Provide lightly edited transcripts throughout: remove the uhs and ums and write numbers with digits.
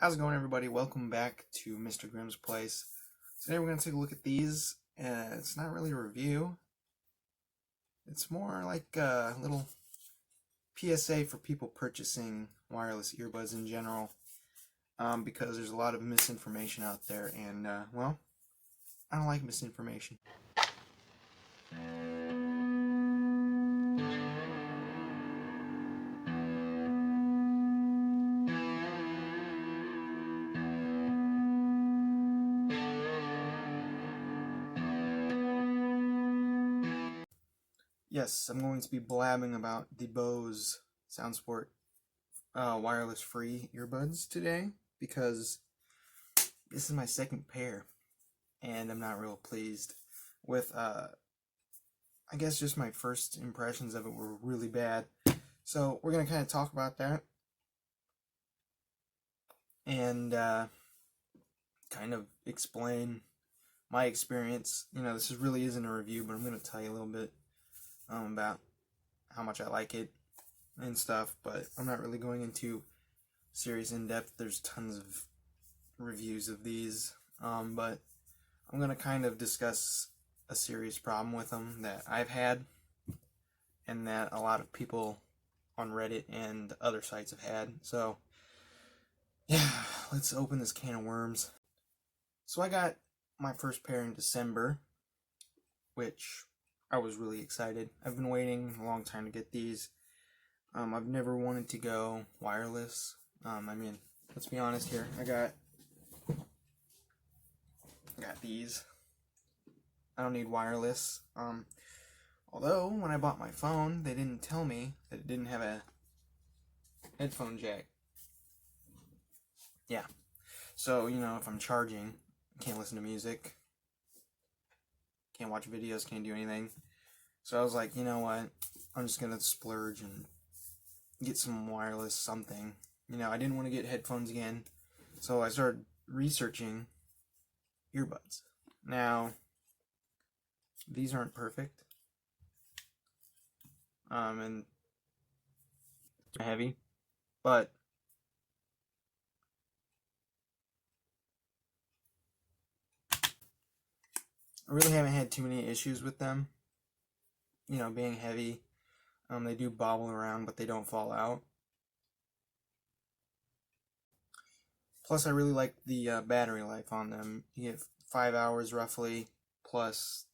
How's it going, everybody? Welcome back to Mr. Grimm's Place. Today we're going to take a look at these. It's not really a review. It's more like a little PSA for people purchasing wireless earbuds in general, because there's a lot of misinformation out there, and, well, I don't like misinformation. Yes, I'm going to be blabbing about the Bose SoundSport wireless free earbuds today, because this is my second pair, and I'm not real pleased with, I guess just my first impressions of it were really bad. So we're going to kind of talk about that, and kind of explain my experience. This really isn't a review, but I'm going to tell you a little bit about how much I like it and stuff, but I'm not really going into serious in-depth. There's tons of reviews of these, but I'm going to kind of discuss a serious problem with them that I've had and that a lot of people on Reddit and other sites have had. So yeah, let's open this can of worms. So I got my first pair in December, which I was really excited. I've been waiting a long time to get these. I've never wanted to go wireless. Let's be honest here. I got these. I don't need wireless. Although when I bought my phone, they didn't tell me that it didn't have a headphone jack. Yeah. So, if I'm charging, I can't listen to music, can't watch videos, can't do anything. So I was like, you know what? I'm just gonna splurge and get some wireless something. I didn't want to get headphones again, so I started researching earbuds. Now, these aren't perfect, and they're heavy, but I really haven't had too many issues with them. Being heavy, they do bobble around, but they don't fall out. Plus, I really like the battery life on them. You get 5 hours roughly, plus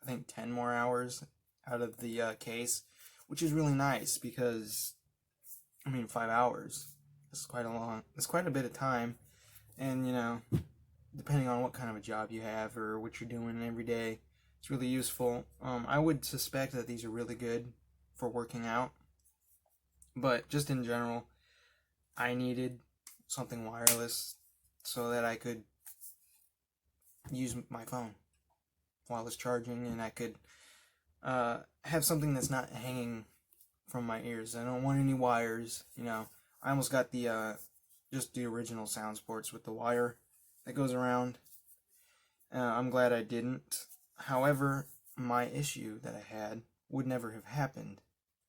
I think 10 more hours out of the case, which is really nice because 5 hours is quite a bit of time, and depending on what kind of a job you have or what you're doing every day, it's really useful. I would suspect that these are really good for working out, but just in general, I needed something wireless so that I could use my phone while it's charging, and I could have something that's not hanging from my ears. I don't want any wires. I almost got the just the original SoundSports with the wire that goes around. I'm glad I didn't. However, my issue that I had would never have happened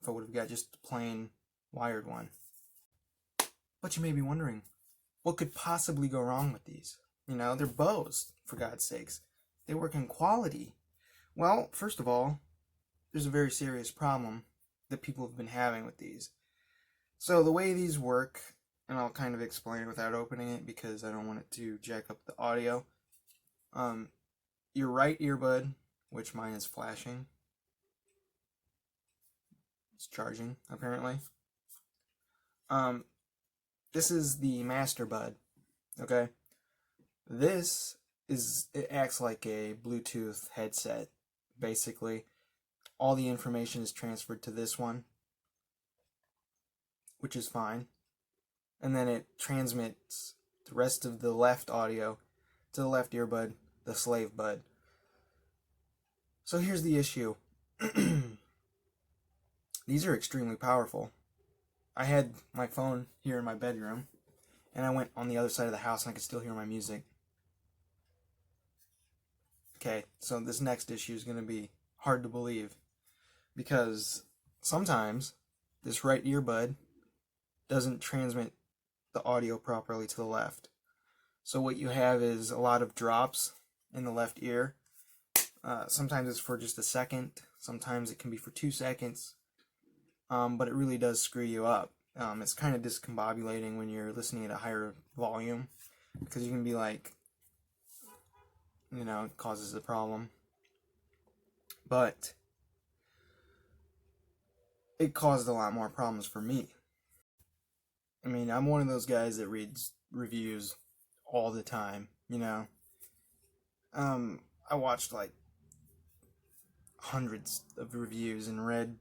if I would have got just a plain wired one. But you may be wondering, what could possibly go wrong with these? They're Bose, for God's sakes. They work in quality. Well, first of all, there's a very serious problem that people have been having with these. So the way these work, and I'll kind of explain it without opening it because I don't want it to jack up the audio. Your right earbud, which mine is flashing, it's charging apparently. This is the master bud, okay? It acts like a Bluetooth headset, basically. All the information is transferred to this one, which is fine. And then it transmits the rest of the left audio to the left earbud, the slave bud. So here's the issue. These are extremely powerful. I had my phone here in my bedroom, and I went on the other side of the house and I could still hear my music. Okay, so this next issue is going to be hard to believe, because sometimes this right earbud doesn't transmit the audio properly to the left. So what you have is a lot of drops in the left ear. Sometimes it's for just a second, sometimes it can be for 2 seconds, but it really does screw you up. It's kind of discombobulating when you're listening at a higher volume, because you can be like, it causes a problem. But it caused a lot more problems for me. I mean, I'm one of those guys that reads reviews all the time, I watched like hundreds of reviews and read,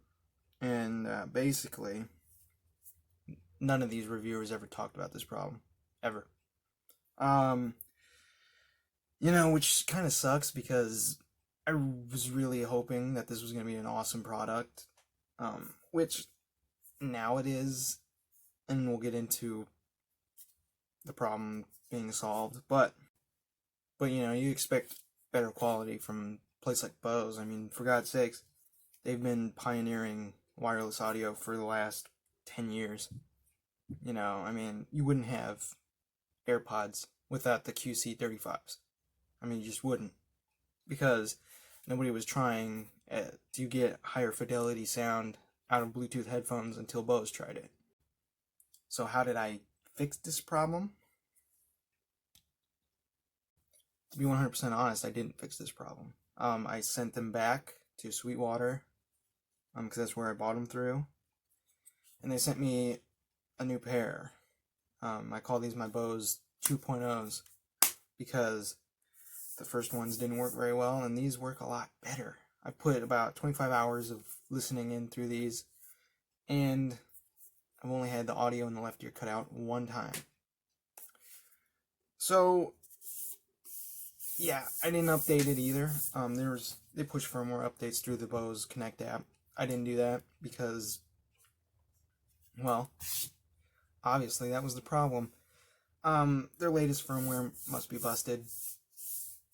and basically, none of these reviewers ever talked about this problem. Ever. Which kind of sucks, because I was really hoping that this was going to be an awesome product, which now it is, and we'll get into the problem being solved, but you expect better quality from a place like Bose. I mean, for God's sakes, they've been pioneering wireless audio for the last 10 years. I mean, you wouldn't have AirPods without the QC35s. I mean, you just wouldn't, because nobody was trying to get higher fidelity sound out of Bluetooth headphones until Bose tried it. So how did I fix this problem? To be 100% honest, I didn't fix this problem. I sent them back to Sweetwater, because that's where I bought them through, and they sent me a new pair. I call these my Bose 2.0s, because the first ones didn't work very well, and these work a lot better. I put about 25 hours of listening in through these, and I've only had the audio in the left ear cut out one time. So, yeah, I didn't update it either. They push for more updates through the Bose Connect app. I didn't do that because, well, obviously that was the problem. Their latest firmware must be busted,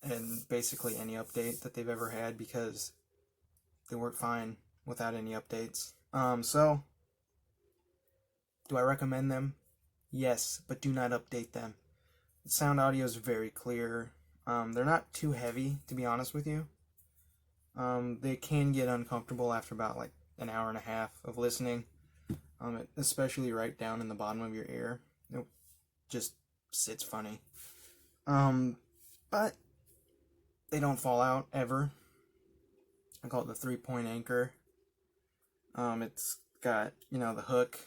and basically any update that they've ever had, because they work fine without any updates. So, do I recommend them? Yes, but do not update them. The sound audio is very clear. They're not too heavy, to be honest with you. They can get uncomfortable after about like an hour and a half of listening, especially right down in the bottom of your ear. It just sits funny. But they don't fall out ever. I call it the 3-point anchor. It's got, the hook,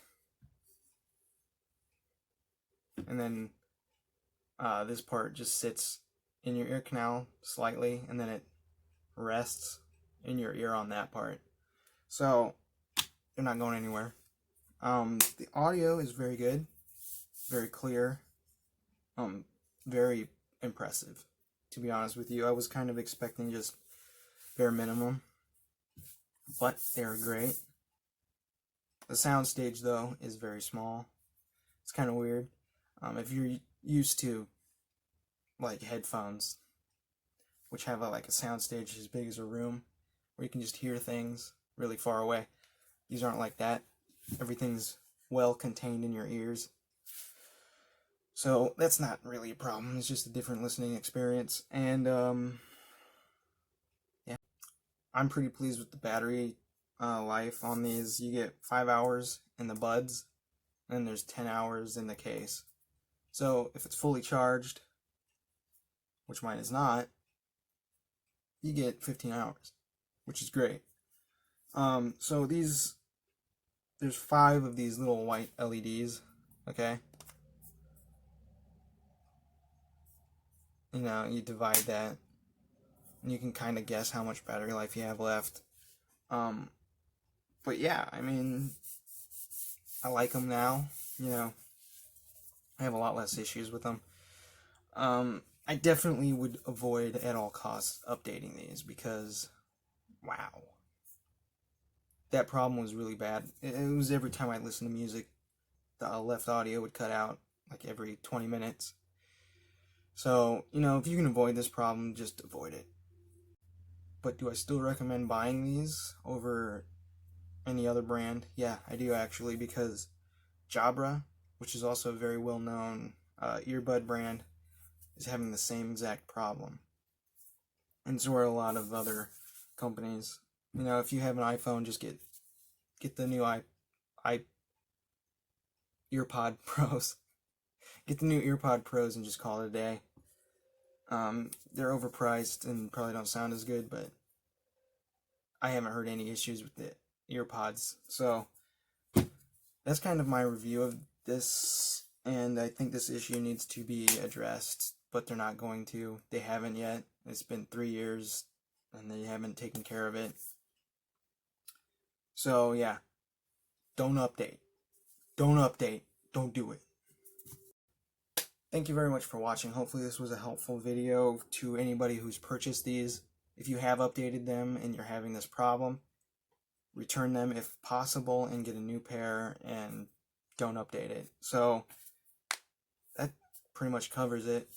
and then this part just sits in your ear canal slightly, and then it rests in your ear on that part. So they're not going anywhere. The audio is very good, very clear, very impressive. To be honest with you, I was kind of expecting just bare minimum, but they're great. The soundstage, though, is very small. It's kind of weird. If you're used to like headphones, which have a soundstage as big as a room, where you can just hear things really far away, these aren't like that. Everything's well contained in your ears. So that's not really a problem. It's just a different listening experience. And yeah, I'm pretty pleased with the battery life on these. You get 5 hours in the buds, and there's 10 hours in the case. So if it's fully charged, which mine is not, you get 15 hours, which is great. So there's 5 of these little white LEDs, okay? You divide that, and you can kind of guess how much battery life you have left. But yeah, I mean, I like them now. I have a lot less issues with them. I definitely would avoid at all costs updating these, because, wow, that problem was really bad. It was every time I listened to music, the left audio would cut out like every 20 minutes. So, if you can avoid this problem, just avoid it. But do I still recommend buying these over any other brand? Yeah, I do actually, because Jabra which is also a very well-known earbud brand, is having the same exact problem. And so are a lot of other companies. You know, if you have an iPhone, just get the new EarPod Pros. Get the new EarPod Pros and just call it a day. They're overpriced and probably don't sound as good, but I haven't heard any issues with the EarPods. So that's kind of my review of this, and I think this issue needs to be addressed, but they're not going to. They haven't yet. It's been 3 years, and they haven't taken care of it. So yeah, don't update. Don't update. Don't do it. Thank you very much for watching. Hopefully this was a helpful video to anybody who's purchased these. If you have updated them and you're having this problem, return them if possible and get a new pair and don't update it. So that pretty much covers it.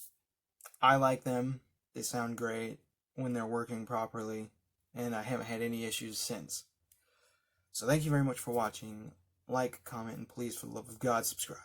I like them. They sound great when they're working properly, and I haven't had any issues since. So thank you very much for watching. Like, comment, and please, for the love of God, subscribe.